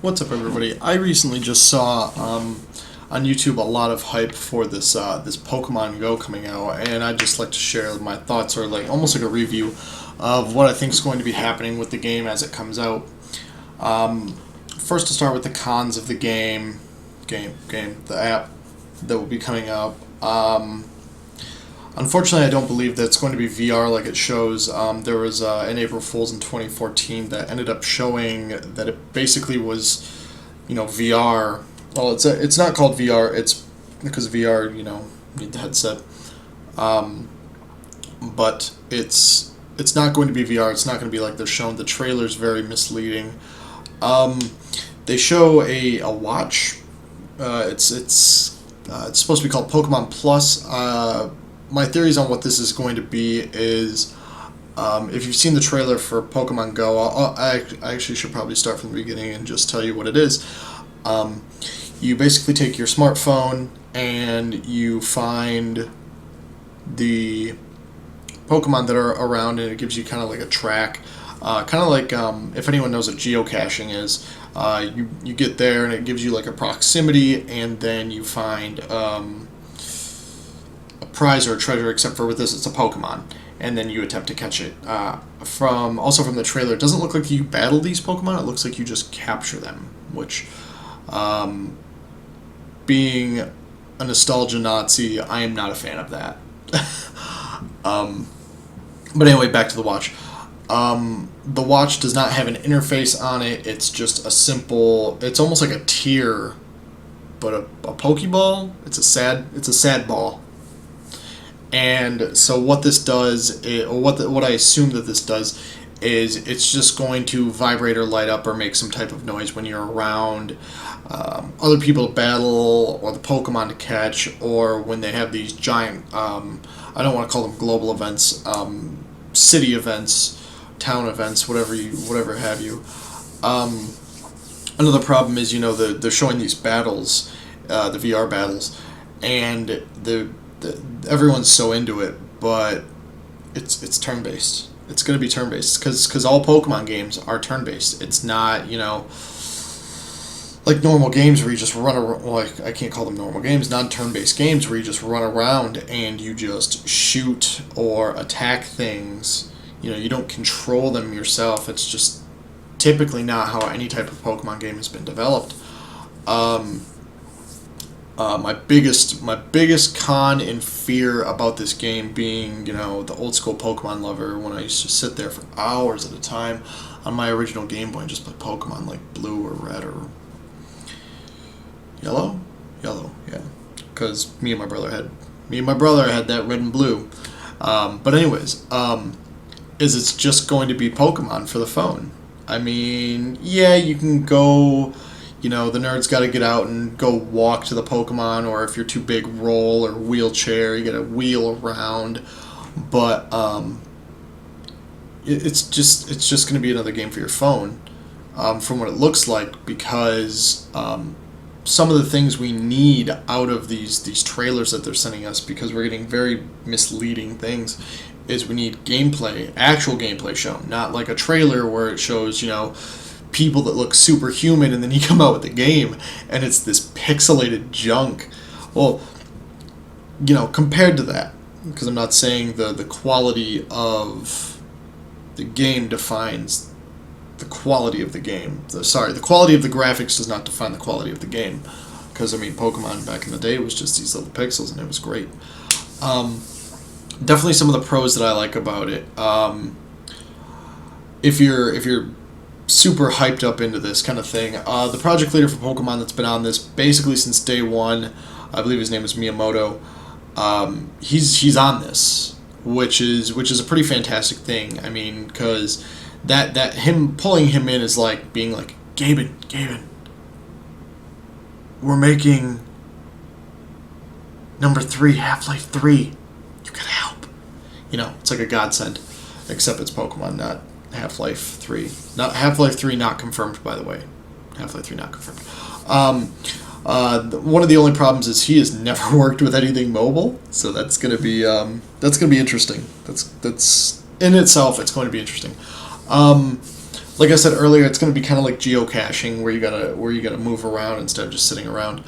What's up, everybody? I recently just saw on YouTube a lot of hype for this Pokemon Go coming out, and I'd just like to share my thoughts, or like almost like a review of what I think is going to be happening with the game as it comes out. First, to start with the cons of the the app that will be coming up. Unfortunately, I don't believe that it's going to be VR like it shows. There was an April Fool's in 2014 that ended up showing that it basically was, VR. Well, it's not called VR. It's because VR, need the headset. But it's not going to be VR. It's not going to be like they're shown. The trailer's very misleading. They show a watch. It's supposed to be called Pokemon Plus. My theories on what this is going to be is, if you've seen the trailer for Pokemon Go, I actually should probably start from the beginning and just tell you what it is. You basically take your smartphone and you find the Pokemon that are around, and it gives you kind of like a track. Kind of like, if anyone knows what geocaching is, you get there and it gives you like a proximity, and then you find a prize or a treasure, except for with this it's a Pokemon, and then you attempt to catch it. From the trailer, it doesn't look like you battle these Pokemon, it looks like you just capture them, which, being a nostalgia Nazi, I am not a fan of that. But anyway, back to the watch. The watch does not have an interface on it. It's just it's almost like a tier, but a Pokeball. It's a sad ball. And so what this does, what I assume that this does, is it's just going to vibrate or light up or make some type of noise when you're around other people to battle, or the Pokemon to catch, or when they have these giant, I don't want to call them global events, city events, town events, whatever have you. Another problem is, they're showing these battles, the VR battles, and everyone's so into it, but it's turn-based. It's going to be turn-based because all Pokemon games are turn-based. It's not, like normal games where you just run around. Like, I can't call them normal games, non-turn-based games where you just run around and you just shoot or attack things. You don't control them yourself. It's just typically not how any type of Pokemon game has been developed. My biggest con and fear about this game, being, the old school Pokemon lover, when I used to sit there for hours at a time on my original Game Boy and just play Pokemon like Blue or Red or Yellow, yeah, because me and my brother had that Red and Blue. But anyways, is it's just going to be Pokemon for the phone. I mean, yeah, you can go. The nerd's got to get out and go walk to the Pokemon, or if you're too big, roll or wheelchair. You got to wheel around, but it's just going to be another game for your phone, from what it looks like, because some of the things we need out of these trailers that they're sending us, because we're getting very misleading things, is we need actual gameplay shown, not like a trailer where it shows people that look superhuman, and then you come out with the game and it's this pixelated junk. Well, compared to that, because I'm not saying the quality of the game defines the quality of the game. The quality of the graphics does not define the quality of the game, because Pokemon back in the day was just these little pixels and it was great. Definitely some of the pros that I like about it. If you're super hyped up into this kind of thing, the project leader for Pokemon that's been on this basically since day one, I believe his name is Miyamoto. He's on this, which is a pretty fantastic thing. Because that him pulling him in is like being like, Gaben, we're making number 3, Half-Life 3. You gotta help. It's like a godsend, except it's Pokemon, not Half-Life 3. Not Half-Life 3 not confirmed, by the way. Half-Life 3 not confirmed. One of the only problems is he has never worked with anything mobile, so that's gonna be interesting. That's in itself, it's going to be interesting. like I said earlier, it's going to be kind of like geocaching, where you gotta move around instead of just sitting around.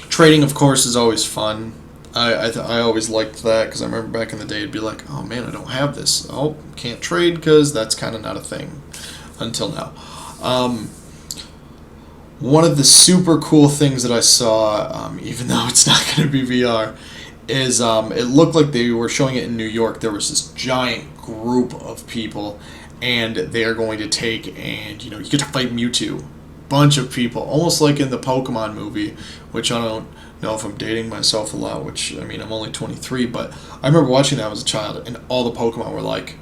Trading, of course, is always fun. I always liked that, because I remember back in the day it'd be like, oh man, I don't have this. Oh, can't trade, because that's kind of not a thing until now. One of the super cool things that I saw, even though it's not going to be VR, is it looked like they were showing it in New York. There was this giant group of people, and they are going to take, and you get to fight Mewtwo. Bunch of people, almost like in the Pokemon movie, which I don't know if I'm dating myself a lot, which, I mean, I'm only 23, but I remember watching that as a child, and all the Pokemon were like,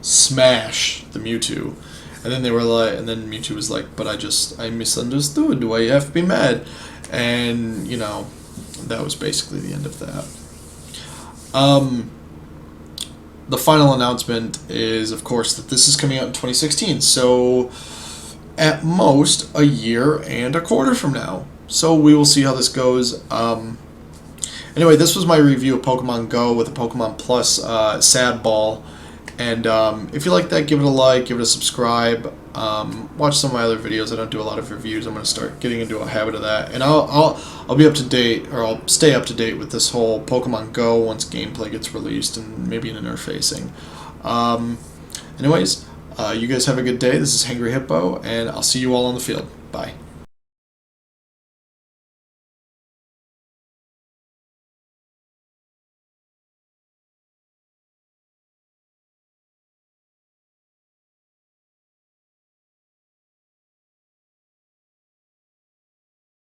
smash the Mewtwo. And then they were like, and then Mewtwo was like, but I misunderstood. Why you have to be mad? And, that was basically the end of that. The final announcement is, of course, that this is coming out in 2016. So, at most, a year and a quarter from now. So we will see how this goes. Anyway, this was my review of Pokemon Go with the Pokemon Plus Sad Ball. And if you like that, give it a like, give it a subscribe. Watch some of my other videos. I don't do a lot of reviews. I'm going to start getting into a habit of that. And I'll be up to date, or I'll stay up to date with this whole Pokemon Go once gameplay gets released, and maybe an interfacing. Anyways, you guys have a good day. This is Hangry Hippo, and I'll see you all on the field. Bye.